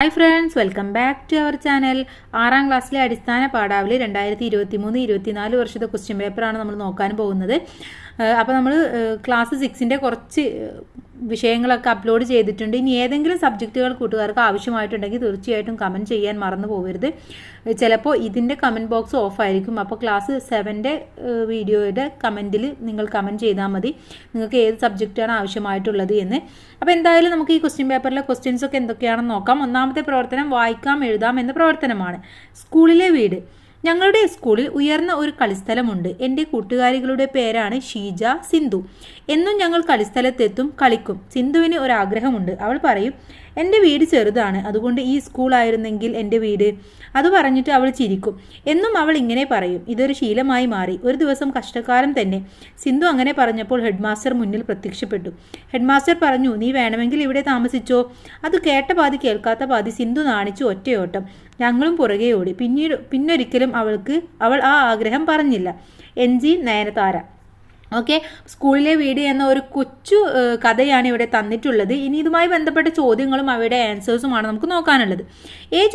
Hi friends, welcome back to our channel. 6ാം ക്ലാസ്സിലെ അടിസ്ഥാന പാഠാവലി 2023-24 വർഷത്തെ ക്വസ്റ്റ്യൻ പേപ്പറാണ് നമ്മൾ നോക്കാൻ പോകുന്നത്. അപ്പോൾ നമ്മൾ ക്ലാസ് 6ൻ്റെ കുറച്ച് വിഷയങ്ങളൊക്കെ അപ്ലോഡ് ചെയ്തിട്ടുണ്ട്. ഇനി ഏതെങ്കിലും സബ്ജക്റ്റുകൾ കൂട്ടുകാർക്ക് ആവശ്യമായിട്ടുണ്ടെങ്കിൽ തീർച്ചയായിട്ടും കമൻറ്റ് ചെയ്യാൻ മറന്നു പോകരുത്. ചിലപ്പോൾ ഇതിൻ്റെ കമൻറ്റ് ബോക്സ് ഓഫ് ആയിരിക്കും. അപ്പോൾ ക്ലാസ് 7ൻ്റെ വീഡിയോയുടെ കമൻറ്റിൽ നിങ്ങൾ കമൻറ്റ് ചെയ്താൽ മതി നിങ്ങൾക്ക് ഏത് സബ്ജക്റ്റാണ് ആവശ്യമായിട്ടുള്ളത് എന്ന്. അപ്പോൾ എന്തായാലും നമുക്ക് ഈ ക്വസ്റ്റ്യൻ പേപ്പറിലെ ക്വസ്റ്റ്യൻസ് ഒക്കെ എന്തൊക്കെയാണെന്ന് നോക്കാം. ഒന്നാമത്തെ പ്രവർത്തനം വായിക്കാം എഴുതാം എന്ന പ്രവർത്തനമാണ്. സ്കൂളിലെ വീട്. ഞങ്ങളുടെ സ്കൂളിൽ ഉയർന്ന ഒരു കളിസ്ഥലമുണ്ട്. എൻ്റെ കൂട്ടുകാരികളുടെ പേരാണ് ഷീജ, സിന്ധു. എന്നും ഞങ്ങൾ കളിസ്ഥലത്തെത്തും, കളിക്കും. സിന്ധുവിന് ഒരാഗ്രഹമുണ്ട്. അവൾ പറയും, എൻ്റെ വീട് ചെറുതാണ്, അതുകൊണ്ട് ഈ സ്കൂളായിരുന്നെങ്കിൽ എൻ്റെ വീട്. അത് പറഞ്ഞിട്ട് അവൾ ചിരിക്കും. എന്നും അവൾ ഇങ്ങനെ പറയും. ഇതൊരു ശീലമായി മാറി. ഒരു ദിവസം കഷ്ടകാലം തന്നെ. സിന്ധു അങ്ങനെ പറഞ്ഞപ്പോൾ ഹെഡ് മാസ്റ്റർ മുന്നിൽ പ്രത്യക്ഷപ്പെട്ടു. ഹെഡ് മാസ്റ്റർ പറഞ്ഞു, നീ വേണമെങ്കിൽ ഇവിടെ താമസിച്ചോ. അത് കേട്ട പാതി കേൾക്കാത്ത പാതി സിന്ധു നാണിച്ചു ഒറ്റയോട്ടം. ഞങ്ങളും പുറകെ ഓടി. പിന്നൊരിക്കലും അവൾ ആ ആഗ്രഹം പറഞ്ഞില്ല. NG നയനതാര. ഓക്കെ, സ്കൂളിലെ വീട് എന്ന ഒരു കൊച്ചു കഥയാണ് ഇവിടെ തന്നിട്ടുള്ളത്. ഇനി ഇതുമായി ബന്ധപ്പെട്ട ചോദ്യങ്ങളും അവയുടെ ആൻസേഴ്സുമാണ് നമുക്ക് നോക്കാനുള്ളത്.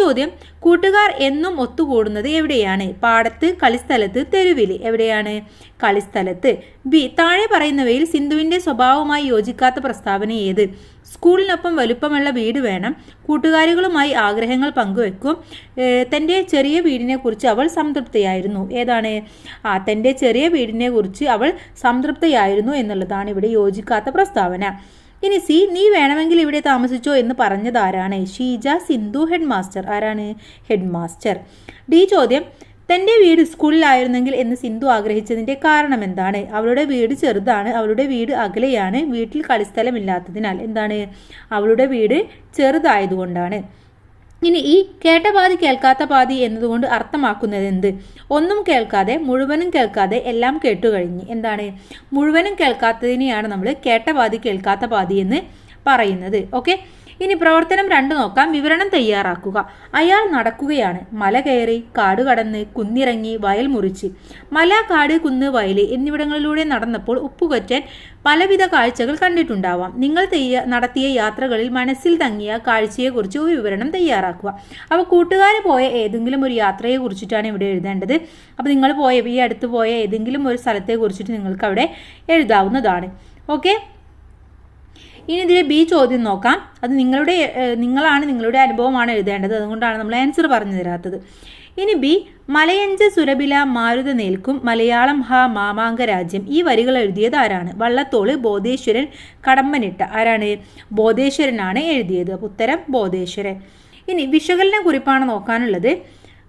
ചോദ്യം, കൂട്ടുകാർ എന്നും ഒത്തുകൂടുന്നത് എവിടെയാണ്? പാടത്ത്, കളിസ്ഥലത്ത്, തെരുവിൽ. എവിടെയാണ്? കളിസ്ഥലത്ത്. B, താഴെ പറയുന്നവയിൽ സിന്ധുവിൻ്റെ സ്വഭാവവുമായി യോജിക്കാത്ത പ്രസ്താവന ഏത്? സ്കൂളിനൊപ്പം വലുപ്പമുള്ള വീട് വേണം. കൂട്ടുകാരികളുമായി ആഗ്രഹങ്ങൾ പങ്കുവെക്കും. തൻ്റെ ചെറിയ വീടിനെ കുറിച്ച് അവൾ സംതൃപ്തയായിരുന്നു. ഏതാണ്? തൻ്റെ ചെറിയ വീടിനെ കുറിച്ച് അവൾ സംതൃപ്തയായിരുന്നു എന്നുള്ളതാണ് ഇവിടെ യോജിക്കാത്ത പ്രസ്താവന. ഇനി C, നീ വേണമെങ്കിൽ ഇവിടെ താമസിച്ചോ എന്ന് പറഞ്ഞതാരാണ്? Sheeja, Sindhu, head master. ആരാണ്? Head master. D ചോദ്യം, തൻ്റെ വീട് സ്കൂളിലായിരുന്നെങ്കിൽ എന്ന് സിന്ധു ആഗ്രഹിച്ചതിൻ്റെ കാരണം എന്താണ്? അവളുടെ വീട് ചെറുതാണ്, അവളുടെ വീട് അകലെയാണ്, വീട്ടിൽ കളിസ്ഥലമില്ലാത്തതിനാൽ. എന്താണ്? അവളുടെ വീട് ചെറുതായതുകൊണ്ടാണ്. ഇനി ഈ കേട്ട പാതി കേൾക്കാത്ത പാതി എന്നതുകൊണ്ട് അർത്ഥമാക്കുന്നത് എന്ത്? ഒന്നും കേൾക്കാതെ, മുഴുവനും കേൾക്കാതെ, എല്ലാം കേട്ടുകഴിഞ്ഞ്. എന്താണ്? മുഴുവനും കേൾക്കാത്തതിനെയാണ് നമ്മൾ കേട്ട പാതി കേൾക്കാത്ത പാതി എന്ന് പറയുന്നത്. ഓക്കെ, ഇനി പ്രവർത്തനം 2 നോക്കാം. വിവരണം തയ്യാറാക്കുക. അയാൾ നടക്കുകയാണ്. മല കയറി, കാട് കടന്ന്, കുന്നിറങ്ങി, വയൽ മുറിച്ച്. മല, കാട്, കുന്ന്, വയൽ എന്നിവിടങ്ങളിലൂടെ നടന്നപ്പോൾ ഉപ്പുകൊറ്റൻ പലവിധ കാഴ്ചകൾ കണ്ടിട്ടുണ്ടാവാം. നിങ്ങൾ നടത്തിയ യാത്രകളിൽ മനസ്സിൽ തങ്ങിയ കാഴ്ചയെക്കുറിച്ച് ഒരു വിവരണം തയ്യാറാക്കുക. അപ്പോൾ കൂട്ടുകാർ പോയ ഏതെങ്കിലും ഒരു യാത്രയെ കുറിച്ചിട്ടാണ് ഇവിടെ എഴുതേണ്ടത്. അപ്പോൾ നിങ്ങൾ ഈ അടുത്ത് പോയ ഏതെങ്കിലും ഒരു സ്ഥലത്തെ കുറിച്ചിട്ട് നിങ്ങൾക്ക് അവിടെ എഴുതാവുന്നതാണ്. ഓക്കെ, ഇനി ഇതിലെ B ചോദ്യം നോക്കാം. അത് നിങ്ങളാണ് നിങ്ങളുടെ അനുഭവമാണ് എഴുതേണ്ടത്. അതുകൊണ്ടാണ് നമ്മൾ ആൻസർ പറഞ്ഞു തരാത്തത്. ഇനി B, മലയഞ്ച് സുരഭില മാരുത നേൽക്കും, മലയാളം മാമാങ്ക രാജ്യം. ഈ വരികൾ എഴുതിയത് ആരാണ്? വള്ളത്തോള്, ബോധേശ്വരൻ, കടമ്പനിട്ട. ആരാണ്? ബോധേശ്വരനാണ് എഴുതിയത്. അപ്പോൾ ഉത്തരം ബോധേശ്വരൻ. ഇനി വിശകലന കുറിപ്പാണ് നോക്കാനുള്ളത്.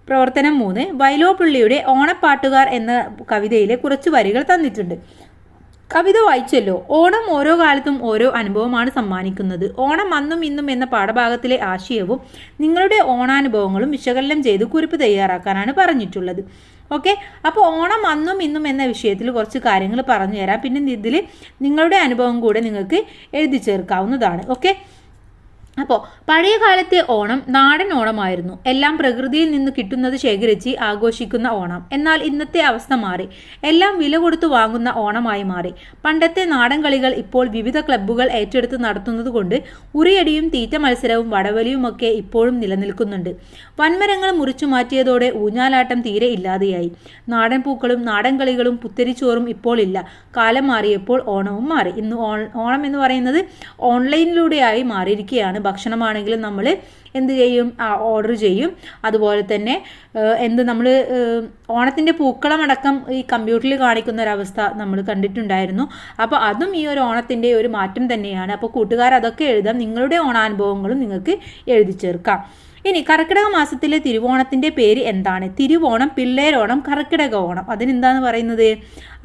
പ്രവർത്തനം 3, വൈലോപ്പിള്ളിയുടെ ഓണപ്പാട്ടുകാർ എന്ന കവിതയിലെ കുറച്ച് വരികൾ തന്നിട്ടുണ്ട്. കവിത വായിച്ചല്ലോ. ഓണം ഓരോ കാലത്തും ഓരോ അനുഭവമാണ് സമ്മാനിക്കുന്നത്. ഓണം അന്നും ഇന്നും എന്ന പാഠഭാഗത്തിലെ ആശയവും നിങ്ങളുടെ ഓണാനുഭവങ്ങളും വിശകലനം ചെയ്ത് കുറിപ്പ് തയ്യാറാക്കാനാണ് പറഞ്ഞിട്ടുള്ളത്. ഓക്കെ, അപ്പോൾ ഓണം അന്നും ഇന്നും എന്ന വിഷയത്തിൽ കുറച്ച് കാര്യങ്ങൾ പറഞ്ഞു തരാം. പിന്നെ ഇതിൽ നിങ്ങളുടെ അനുഭവം കൂടെ നിങ്ങൾക്ക് എഴുതി ചേർക്കാവുന്നതാണ്. ഓക്കെ, അപ്പോൾ പഴയ കാലത്തെ ഓണം നാടൻ ഓണമായിരുന്നു. എല്ലാം പ്രകൃതിയിൽ നിന്ന് കിട്ടുന്നത് ശേഖരിച്ച് ആഘോഷിക്കുന്ന ഓണം. എന്നാൽ ഇന്നത്തെ അവസ്ഥ മാറി. എല്ലാം വില കൊടുത്തു വാങ്ങുന്ന ഓണമായി മാറി. പണ്ടത്തെ നാടൻ കളികൾ ഇപ്പോൾ വിവിധ ക്ലബ്ബുകൾ ഏറ്റെടുത്ത് നടത്തുന്നത് കൊണ്ട് ഉറിയടിയും തീറ്റ മത്സരവും വടവലിയുമൊക്കെ ഇപ്പോഴും നിലനിൽക്കുന്നുണ്ട്. വൻമരങ്ങൾ മുറിച്ചു മാറ്റിയതോടെ ഊഞ്ഞാലാട്ടം തീരെ ഇല്ലാതെയായി. നാടൻ പൂക്കളും നാടൻ കളികളും പുത്തരിച്ചോറും ഇപ്പോൾ ഇല്ല. കാലം മാറിയപ്പോൾ ഓണവും മാറി. ഇന്ന് ഓണം എന്ന് പറയുന്നത് ഓൺലൈനിലൂടെയായി മാറിയിരിക്കുകയാണ്. ഭക്ഷണമാണെങ്കിലും നമ്മൾ എന്ത് ചെയ്യും? ഓർഡർ ചെയ്യും. അതുപോലെ തന്നെ നമ്മൾ ഓണത്തിൻ്റെ പൂക്കളമടക്കം ഈ കമ്പ്യൂട്ടറിൽ കാണിക്കുന്ന ഒരവസ്ഥ നമ്മൾ കണ്ടിട്ടുണ്ടായിരുന്നു. അപ്പോൾ അതും ഈ ഒരു ഓണത്തിൻ്റെ ഒരു മാറ്റം തന്നെയാണ്. അപ്പോൾ കൂട്ടുകാർ അതൊക്കെ എഴുതാം. നിങ്ങളുടെ ഓണാനുഭവങ്ങളും നിങ്ങൾക്ക് എഴുതി ചേർക്കാം. ഇനി കർക്കിടക മാസത്തിലെ തിരുവോണത്തിൻ്റെ പേര് എന്താണ്? തിരുവോണം, പിള്ളേരോണം, കർക്കിടക ഓണം. അതിനെന്താന്ന് പറയുന്നത്?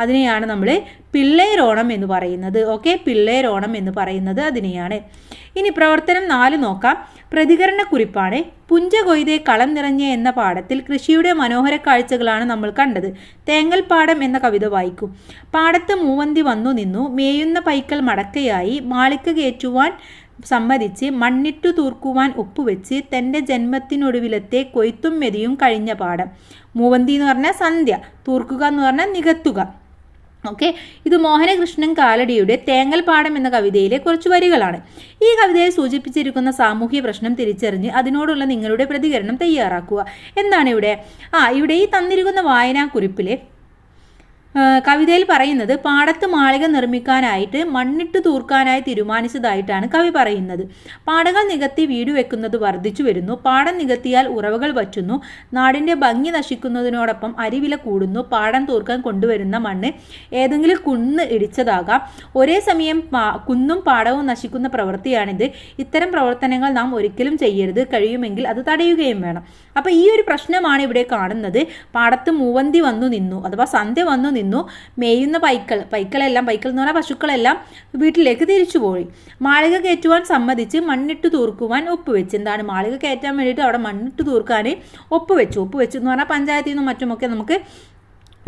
അതിനെയാണ് നമ്മൾ പിള്ളേരോണം എന്ന് പറയുന്നത്. ഓക്കെ, പിള്ളേരോണം എന്ന് പറയുന്നത് അതിനെയാണ്. ഇനി പ്രവർത്തനം 4 നോക്കാം. പ്രതികരണക്കുറിപ്പാണ്. പുഞ്ച കൊയ്തേ കളം നിറഞ്ഞ എന്ന പാഠത്തിൽ കൃഷിയുടെ മനോഹര കാഴ്ചകളാണ് നമ്മൾ കണ്ടത്. തേങ്ങൽപ്പാടം എന്ന കവിത വായിക്കും. പാടത്ത് മൂവന്തി വന്നു നിന്നു, മേയുന്ന പൈക്കൾ മടക്കയായി, മാളിക്ക കയറ്റുവാൻ സമ്മതിച്ച്, മണ്ണിട്ടു തൂർക്കുവാൻ ഒപ്പുവെച്ച്, തൻ്റെ ജന്മത്തിനൊടുവിലത്തെ കൊയ്ത്തും മെതിയും കഴിഞ്ഞ പാടം. മൂവന്തി എന്ന് പറഞ്ഞാൽ സന്ധ്യ, തൂർക്കുക എന്ന് പറഞ്ഞാൽ നികത്തുക. ഓക്കെ, ഇത് മോഹനകൃഷ്ണൻ കാലടിയുടെ തേങ്ങൽ പാടം എന്ന കവിതയിലെ കുറച്ച് വരികളാണ്. ഈ കവിതയെ സൂചിപ്പിച്ചിരിക്കുന്ന സാമൂഹ്യ പ്രശ്നം തിരിച്ചറിഞ്ഞ് അതിനോടുള്ള നിങ്ങളുടെ പ്രതികരണം തയ്യാറാക്കുക. എന്താണ് ഇവിടെ? ഇവിടെ ഈ തന്നിരിക്കുന്ന വായനാക്കുറിപ്പിലെ കവിതയിൽ പറയുന്നത് പാടത്ത് മാളിക നിർമ്മിക്കാനായിട്ട് മണ്ണിട്ട് തൂർക്കാനായി തീരുമാനിച്ചതായിട്ടാണ് കവി പറയുന്നത്. പാടങ്ങൾ നികത്തി വീട് വെക്കുന്നത് വർദ്ധിച്ചു വരുന്നു. പാടം നികത്തിയാൽ ഉറവകൾ വറ്റുന്നു. നാടിൻ്റെ ഭംഗി നശിക്കുന്നതിനോടൊപ്പം അരിവില കൂടുന്നു. പാടം തൂർക്കാൻ കൊണ്ടുവരുന്ന മണ്ണ് ഏതെങ്കിലും കുന്ന് ഇടിച്ചതാകാം. ഒരേ സമയം കുന്നും പാടവും നശിക്കുന്ന പ്രവൃത്തിയാണിത്. ഇത്തരം പ്രവർത്തനങ്ങൾ നാം ഒരിക്കലും ചെയ്യരുത്. കഴിയുമെങ്കിൽ അത് തടയുകയും വേണം. അപ്പോൾ ഈ ഒരു പ്രശ്നമാണ് ഇവിടെ കാണുന്നത്. പാടത്ത് മൂവന്തി വന്നു നിന്നു, അഥവാ സന്ധ്യ വന്നു നിന്നു. മേയുന്ന പൈക്കൾ എന്ന് പറഞ്ഞാൽ പശുക്കളെല്ലാം വീട്ടിലേക്ക് തിരിച്ചുപോയി. മാളിക കയറ്റുവാൻ സമ്മതിച്ച് മണ്ണിട്ട് തൂർക്കുവാൻ ഒപ്പുവെച്ച്. എന്താണ്? മാളിക കയറ്റാൻ വേണ്ടിയിട്ട് അവിടെ മണ്ണിട്ട് തൂർക്കാൻ ഒപ്പുവെച്ചു എന്ന് പറഞ്ഞാൽ പഞ്ചായത്തിൽ നിന്നും മറ്റുമൊക്കെ നമുക്ക്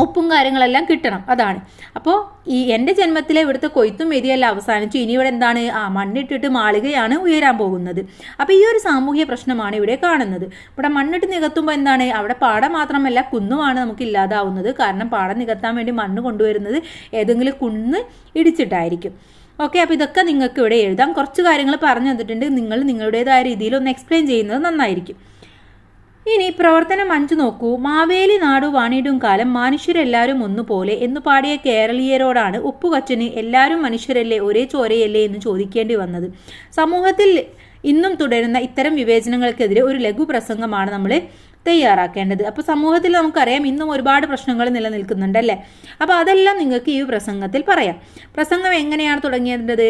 ഒപ്പും കാര്യങ്ങളെല്ലാം കിട്ടണം. അതാണ്. അപ്പോൾ ഈ എൻ്റെ ജന്മത്തിലെ ഇവിടുത്തെ കൊയ്ത്തും മെതിയെല്ലാം അവസാനിച്ചു. ഇനി ഇവിടെ എന്താണ്? മണ്ണിട്ടിട്ട് മാളികയാണ് ഉയരാൻ പോകുന്നത്. അപ്പോൾ ഈ ഒരു സാമൂഹ്യ പ്രശ്നമാണ് ഇവിടെ കാണുന്നത്. ഇവിടെ മണ്ണിട്ട് നികത്തുമ്പോൾ എന്താണ്? അവിടെ പാടം മാത്രമല്ല കുന്നുമാണ് നമുക്ക് ഇല്ലാതാവുന്നത്. കാരണം പാടം നികത്താൻ വേണ്ടി മണ്ണ് കൊണ്ടുവരുന്നത് ഏതെങ്കിലും കുന്ന് ഇടിച്ചിട്ടായിരിക്കും. ഓക്കെ, അപ്പോൾ ഇതൊക്കെ നിങ്ങൾക്ക് ഇവിടെ എഴുതാം. കുറച്ച് കാര്യങ്ങൾ പറഞ്ഞു തന്നിട്ടുണ്ട്. നിങ്ങൾ നിങ്ങളുടേതായ രീതിയിൽ ഒന്ന് എക്സ്പ്ലെയിൻ ചെയ്യുന്നത് നന്നായിരിക്കും. ഇനി പ്രവർത്തനം 5 നോക്കൂ. മാവേലി നാടു വാണിടും കാലം മനുഷ്യരെല്ലാവരും ഒന്നുപോലെ എന്ന് പാടിയ കേരളീയരോടാണ് ഉപ്പുകച്ചന് എല്ലാവരും മനുഷ്യരല്ലേ, ഒരേ ചോരയല്ലേ എന്ന് ചോദിക്കേണ്ടി വന്നത്. സമൂഹത്തിൽ ഇന്നും തുടരുന്ന ഇത്തരം വിവേചനങ്ങൾക്കെതിരെ ഒരു ലഘു പ്രസംഗമാണ് നമ്മൾ തയ്യാറാക്കേണ്ടത്. അപ്പോൾ സമൂഹത്തിൽ നമുക്കറിയാം ഇന്നും ഒരുപാട് പ്രശ്നങ്ങൾ നിലനിൽക്കുന്നുണ്ട് അല്ലേ. അപ്പോൾ അതെല്ലാം നിങ്ങൾക്ക് ഈ പ്രസംഗത്തിൽ പറയാം. പ്രസംഗം എങ്ങനെയാണ് തുടങ്ങേണ്ടത്?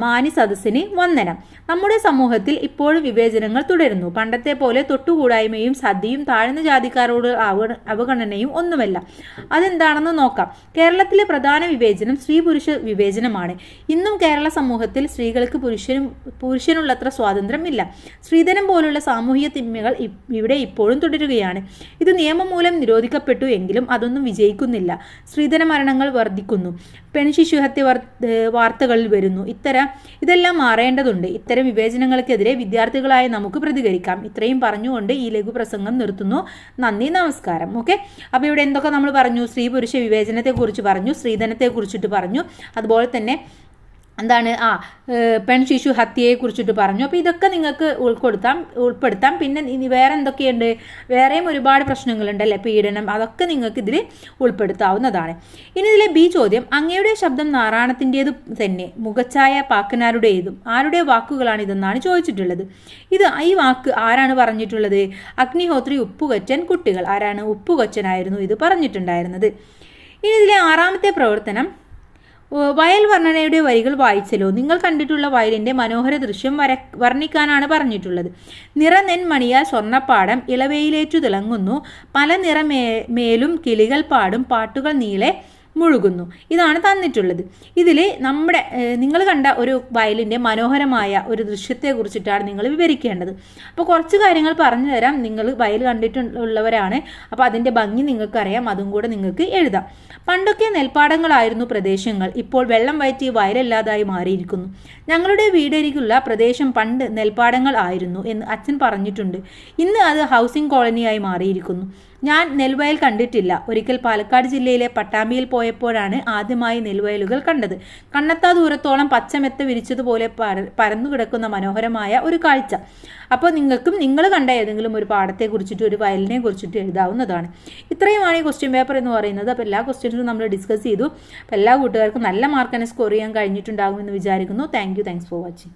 മാനി സദസ്സിന് വന്ദനം. നമ്മുടെ സമൂഹത്തിൽ ഇപ്പോഴും വിവേചനങ്ങൾ തുടരുന്നു. പണ്ടത്തെ പോലെ തൊട്ടുകൂടായ്മയും സദ്യയും താഴ്ന്ന ജാതിക്കാരോട് അവഗണനയും ഒന്നുമല്ല. അതെന്താണെന്ന് നോക്കാം. കേരളത്തിലെ പ്രധാന വിവേചനം സ്ത്രീ പുരുഷ വിവേചനമാണ്. ഇന്നും കേരള സമൂഹത്തിൽ സ്ത്രീകൾക്ക് പുരുഷനുള്ളത്ര സ്വാതന്ത്ര്യം ഇല്ല. സ്ത്രീധനം പോലുള്ള സാമൂഹിക തിന്മകൾ ഇവിടെ ഇപ്പോഴും തുടരുകയാണ്. ഇത് നിയമം മൂലം നിരോധിക്കപ്പെട്ടു എങ്കിലും അതൊന്നും വിജയിക്കുന്നില്ല. സ്ത്രീധന മരണങ്ങൾ വർദ്ധിക്കുന്നു. പെൺശിശുഹത്യ വാർത്തകളിൽ വരുന്നു. ഇതെല്ലാം മാറേണ്ടതുണ്ട്. ഇത്തരം വിവേചനങ്ങൾക്കെതിരെ വിദ്യാർത്ഥികളായ നമുക്ക് പ്രതികരിക്കാം. ഇത്രയും പറഞ്ഞുകൊണ്ട് ഈ ലഘുപ്രസംഗം നിർത്തുന്നു. നന്ദി, നമസ്കാരം. ഓക്കെ, അപ്പോൾ ഇവിടെ എന്തൊക്കെ നമ്മൾ പറഞ്ഞു? സ്ത്രീ പുരുഷ വിവേചനത്തെക്കുറിച്ച് പറഞ്ഞു, സ്ത്രീധനത്തെക്കുറിച്ചിട്ട് പറഞ്ഞു, അതുപോലെ തന്നെ എന്താണ് പെൺശിശു ഹത്യയെ കുറിച്ചിട്ട് പറഞ്ഞു. അപ്പോൾ ഇതൊക്കെ നിങ്ങൾക്ക് ഉൾപ്പെടുത്താം. പിന്നെ ഇനി വേറെ എന്തൊക്കെയുണ്ട്? വേറെയും ഒരുപാട് പ്രശ്നങ്ങളുണ്ട് അല്ലേ, പീഡനം, അതൊക്കെ നിങ്ങൾക്ക് ഇതിൽ ഉൾപ്പെടുത്താവുന്നതാണ്. ഇനി ഇതിലെ ബി ചോദ്യം, അങ്ങയുടെ ശബ്ദം നാറാണത്തിൻ്റേത് തന്നെ, മുഖച്ഛായ പാക്കനാരുടേതും, ആരുടെ വാക്കുകളാണ് ഇതെന്നാണ് ചോദിച്ചിട്ടുള്ളത്. ഈ വാക്ക് ആരാണ് പറഞ്ഞിട്ടുള്ളത്? അഗ്നിഹോത്രി ഉപ്പുകൊച്ചൻ കുട്ടികൾ. ആരാണ്? ഉപ്പുകൊച്ചനായിരുന്നു ഇത് പറഞ്ഞിട്ടുണ്ടായിരുന്നത്. ഇനി ഇതിലെ 6ാമത്തെ പ്രവർത്തനം, വയൽ വർണ്ണനയുടെ വരികൾ വായിച്ചല്ലോ. നിങ്ങൾ കണ്ടിട്ടുള്ള വയലിൻ്റെ മനോഹര ദൃശ്യം വർണ്ണിക്കാനാണ് പറഞ്ഞിട്ടുള്ളത്. നിറനെന്മണിയാൽ സ്വർണ്ണപ്പാടം ഇളവയിലേറ്റു തിളങ്ങുന്നു. പല നിറമേലും കിളികൾ പാടും പാട്ടുകൾ നീളെ മുഴുകുന്നു. ഇതാണ് തന്നിട്ടുള്ളത്. ഇതിൽ നിങ്ങൾ കണ്ട ഒരു വയലിൻ്റെ മനോഹരമായ ഒരു ദൃശ്യത്തെ കുറിച്ചിട്ടാണ് നിങ്ങൾ വിവരിക്കേണ്ടത്. അപ്പോൾ കുറച്ച് കാര്യങ്ങൾ പറഞ്ഞു തരാം. നിങ്ങൾ വയൽ കണ്ടിട്ടുള്ളവരാണ്, അപ്പോൾ അതിൻ്റെ ഭംഗി നിങ്ങൾക്കറിയാം, അതും കൂടെ നിങ്ങൾക്ക് എഴുതാം. പണ്ടൊക്കെ നെൽപ്പാടങ്ങളായിരുന്നു പ്രദേശങ്ങൾ. ഇപ്പോൾ വെള്ളം വയറ്റി വയലല്ലാതായി മാറിയിരിക്കുന്നു. ഞങ്ങളുടെ വീടരികുള്ള പ്രദേശം പണ്ട് നെൽപ്പാടങ്ങൾ ആയിരുന്നു എന്ന് അച്ഛൻ പറഞ്ഞിട്ടുണ്ട്. ഇന്ന് അത് ഹൗസിംഗ് കോളനിയായി മാറിയിരിക്കുന്നു. ഞാൻ നെൽവയൽ കണ്ടിട്ടില്ല. ഒരിക്കൽ പാലക്കാട് ജില്ലയിലെ പട്ടാമ്പിയിൽ പോയപ്പോഴാണ് ആദ്യമായി നെൽവയലുകൾ കണ്ടത്. കണ്ണെത്താ ദൂരത്തോളം പച്ചമെത്ത വിരിച്ചതുപോലെ പരന്നു കിടക്കുന്ന മനോഹരമായ ഒരു കാഴ്ച. അപ്പോൾ നിങ്ങൾ കണ്ട ഏതെങ്കിലും ഒരു പാടത്തെ കുറിച്ചിട്ട്, ഒരു വയലിനെ കുറിച്ചിട്ട് എഴുതാവുന്നതാണ്. ഇത്രയുമാണ് ഈ ക്വസ്റ്റ്യൻ പേപ്പർ എന്ന് പറയുന്നത്. അപ്പോൾ എല്ലാ ക്വസ്റ്റ്യൻസും നമ്മൾ ഡിസ്കസ് ചെയ്തു. അപ്പോൾ എല്ലാ കൂട്ടുകാർക്കും നല്ല മാർക്ക് തന്നെ സ്കോർ ചെയ്യാൻ കഴിഞ്ഞിട്ടുണ്ടാകുമെന്ന് വിചാരിക്കുന്നു. Thanks for watching.